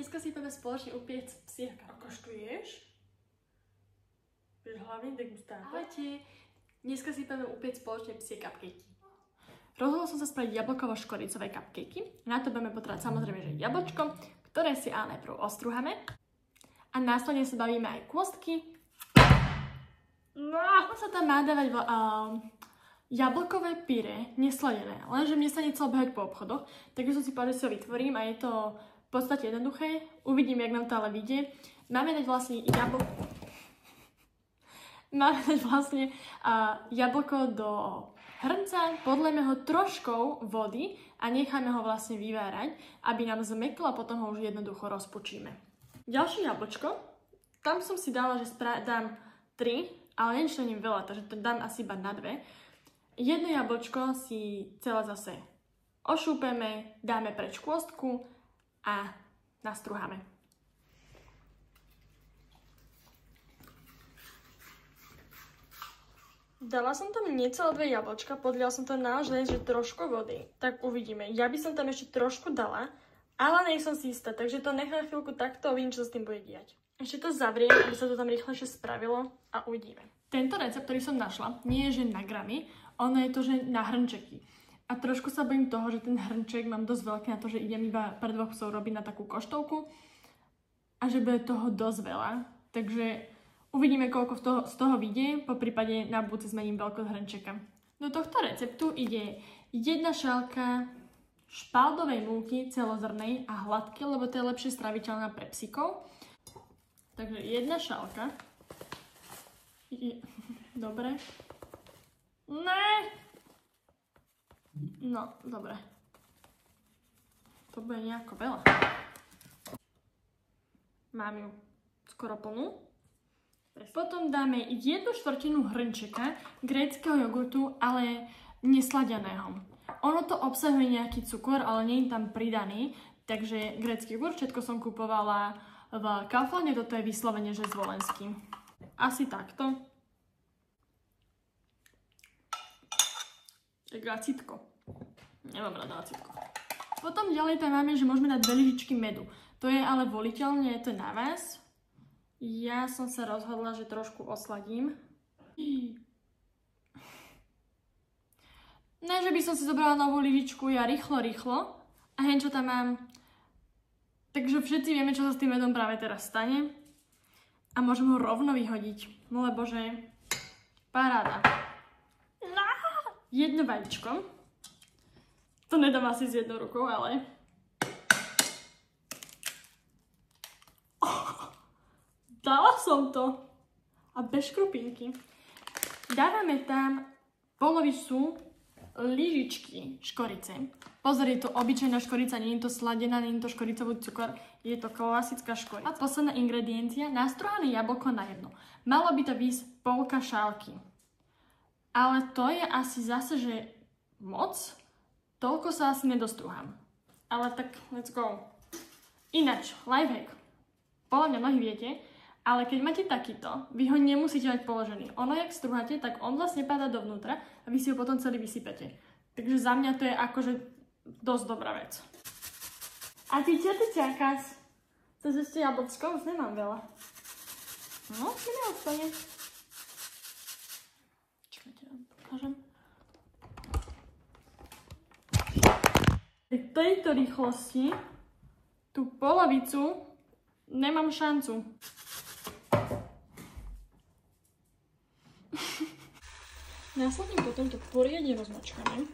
Dneska si ideme spoločne upiec psie cupcakey. A koštuješ? Vieš hlavný degustátor? Ahojte. Dneska si ideme upiec spoločne psie cupcakey. Rozhodla som sa spraviť jablkovo-škoricové cupcakey. Na to budeme potrebovať samozrejme, že jablčko, ktoré si ale najprv ostrúhame. A následne sa bavíme aj kôstky. No, sa tam má dávať jablkové pyré, nesladené. Lenže mne sa nechcelo behať po obchodoch, takže som si povedala, že si ho vytvorím a je to v podstate jednoduché. Uvidím, jak nám to ale vyjde. Máme dať vlastne jablko do hrnca, podlejme ho troškou vody a necháme ho vlastne vyvárať, aby nám zmeklo a potom ho už jednoducho rozpučíme. Ďalšie jablčko, tam som si dala, že dám 3, ale niečo nie veľa, takže to dám asi iba na 2. Jedno jablčko si celé zase ošúpeme, dáme preč kôstku a nastruháme. Dala som tam necelé 2 jablčka, podľala som to naozaj, že trošku vody. Tak uvidíme. Ja by som tam ešte trošku dala, ale nie som si istá, takže to nechám chvíľku takto a uvidím, čo sa s tým bude diať. Ešte to zavriem, aby sa to tam rýchlejšie spravilo a uvidíme. Tento recept, ktorý som našla, nie je že na gramy, ono je to, že na hrnčeky. A trošku sa bojím toho, že ten hrnček mám dosť veľký na to, že idem iba pre 2 psov robiť na takú koštovku a že bude toho dosť veľa. Takže uvidíme, koľko z toho vyjde, po prípade na budúce zmením veľkosť hrnčeka. Do tohto receptu ide 1 šálka špaldovej múky celozrnej a hladké, lebo to je lepšie straviteľná pre psíkov. Takže 1 šálka. Dobre. Ne! No, dobre. To bude nejako veľa. Mám ju skoro plnú. Potom dáme 1/4 hrnčeka gréckeho jogurtu, ale nesladeného. Ono to obsahuje nejaký cukor, ale nie je tam pridaný, takže grécky jogurt, všetko som kupovala v Kauflande, toto je vyslovene, že zvolenský. Asi takto. Tak acitko. Nemám rada acitko. Potom ďalej tam máme, že môžeme dať 2 lyžičky medu. To je ale voliteľne, to je na vás. Ja som sa rozhodla, že trošku osladím. Ne, že by som si zobrala novú lyžičku, ja rýchlo. A hen čo tam mám. Takže všetci vieme, čo sa s tým medom práve teraz stane. A môžem ho rovno vyhodiť. No lebo že paráda. 1 vajíčko. To nedám asi s 1 rukou, ale... Dala som to. A bez škrupinky. Dávame tam polovicu lyžičky škorice. Pozor, je to obyčajná škorica, nie je to sladená, nie je to škoricový cukor, je to klasická škorica. A posledná ingrediencia, nastruhané jablko na 1. Malo by to výsť polka šálky. Ale to je asi zase, že moc. Toľko sa asi nedostruhám. Ale tak, let's go. Ináč, lifehack. Podľa mňa mnohí viete, ale keď máte takýto, vy ho nemusíte mať položený. Ono, jak strúhate, tak on vlastne padá dovnútra a vy si ho potom celý vysypete. Takže za mňa to je akože dosť dobrá vec. A ty čo ty čakáš? To ešte jablčko? Už nemám veľa. No, si neostane. Čakajte, vám pokážem. V tejto rýchlosti tú polovicu nemám šancu. Následne potom to poriadne rozmačkáme.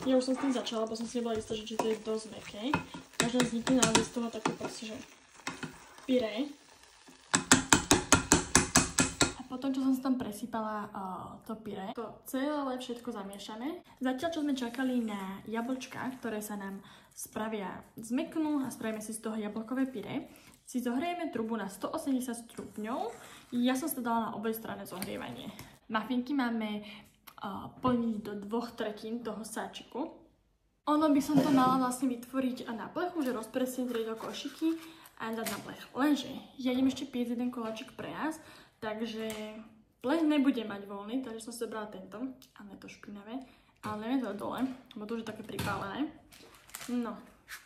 Ja už som s tým začala, bo som si nebola istá, že to je dosť mäkké. Každá vznikne naozaj z toho také proste, že pyré. A potom, čo som si tam presypala to pyré, to celé všetko zamiešame. Zatiaľ, čo sme čakali na jablčka, ktoré sa nám spravia, zmeknú a spravíme si z toho jablkové pyré, si zohrieme trubu na 180 stupňov. Ja som si to dala na obej strane zohrievanie. Mafinky máme plniť do 2/3 toho sáčiku. Ono by som to mala vlastne vytvoriť na plechu, že rozpresieť do košiky a dať na plech. Lenže ja idem ešte piec 1 koláčik pre nás, takže plech nebude mať voľný, takže som si zobrala tento. Ale je to špinavé, ale neviem to dole, lebo to už je také pripálené. No,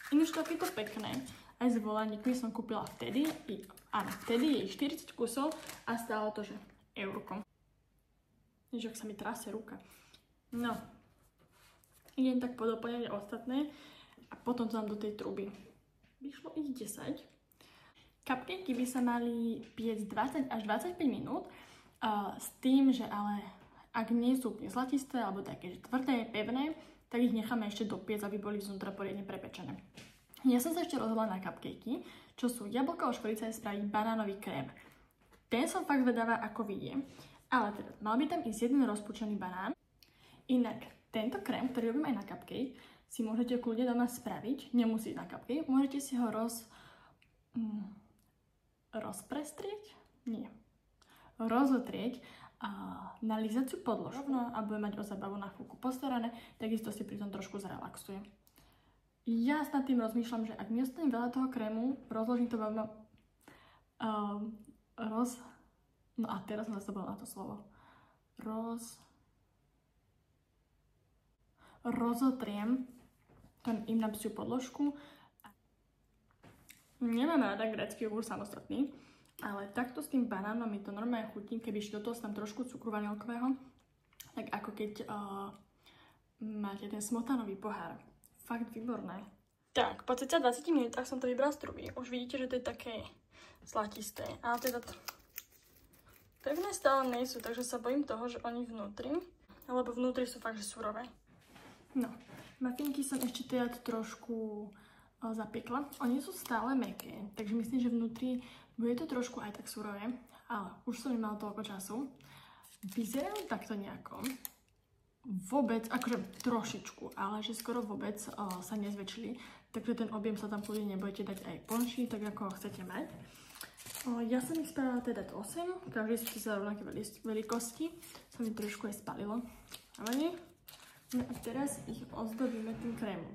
ináč to je to pekné. aj s volánikmi som kúpila vtedy, áno, vtedy je ich 40 kusov a stálo to, že eurko. Ježiš, ak sa mi trasie ruka. No, idem tak podoplňať ostatné a potom to dám do tej truby. Vyšlo ich 10. Cupcakey by sa mali piecť 20 až 25 minút, s tým, že ale ak nie sú úplne zlatisté alebo také, že tvrdé, pevné, tak ich necháme ešte dopiecť, aby boli vnútra poriadne prepečené. Ja som sa ešte rozhodla na cupcakey, čo sú jablková škorica a spraviť banánový krém. Ten som fakt zvedavá, ako vyjde. Ale teda, mal by tam ísť jeden rozpučený banán. Inak, tento krém, ktorý robím aj na cupcake, si môžete kľudne doma spraviť. Nemusí ísť na cupcake. Môžete si ho rozprestrieť? Nie. Rozotrieť na lizaciu podložku a budem mať o zábavu na chvíľku postarané, takisto si pri tom trošku zrelaxujem. Ja s tým rozmýšľam, že ak mi ostane veľa toho krému, rozložím to veľmi no a teraz som zabudla na to slovo. Rozotriem im na psiu podložku. Nemám rada grécky jogurt samostatný, ale takto s tým banánom mi to normálne chutí, keby ešte do toho tam trošku cukru vanilkového, tak ako keď máte ten smotanový pohár. Fakt výborné. Tak, po cca 20 minútach som to vybrala z truby. Už vidíte, že to je také zlatisté. Ale teda pevné stále nie sú, takže sa bojím toho, že oni vnútri, alebo vnútri sú fakt, že surové. No, muffinky som ešte teda trošku zapiekla. Oni sú stále mäkké, takže myslím, že vnútri bude to trošku aj tak surové, ale už som nemala toľko času. Vyzerajú takto nejako. Vôbec, akože trošičku, ale že skoro vôbec sa nezväčšili, takže ten objem sa tam kľudne nebudete dať aj plnší, tak ako ho chcete mať. Ja som ich spravila teda 8, každý ste sa rovnaké veľkosti, sa mi trošku aj spalilo. No a teraz ich ozdobíme tým krémom.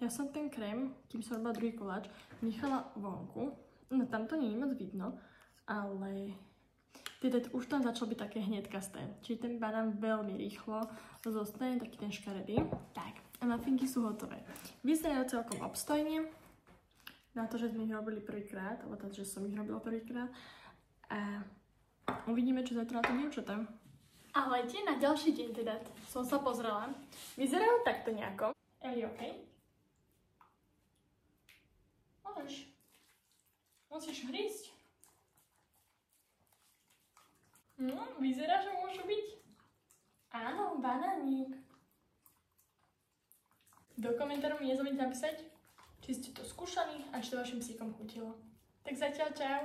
Ja som ten krém, kým som robila druhý koláč, nechala vonku. No tam to nie je moc vidno, ale teda už tam začalo byť také hnedkasté. Čiže ten banán veľmi rýchlo zostane taký ten škaredý. Tak, a muffinky sú hotové. Vyzerajú celkom obstojne. Na to, že sme ich robili prvýkrát, alebo to, že som ich robila prvýkrát. A uvidíme, čo zajtra na to dievčatá. Ahojte, na ďalší deň teda som sa pozrela. Vyzerajú takto nejako. Eli, OK? Musíš hrísť. No, vyzerá, že môžu byť. Áno, banánik. Do komentárov mi nezabudnite napísať, či ste to skúšali a či to vašim psíkom chutilo. Tak zatiaľ čau.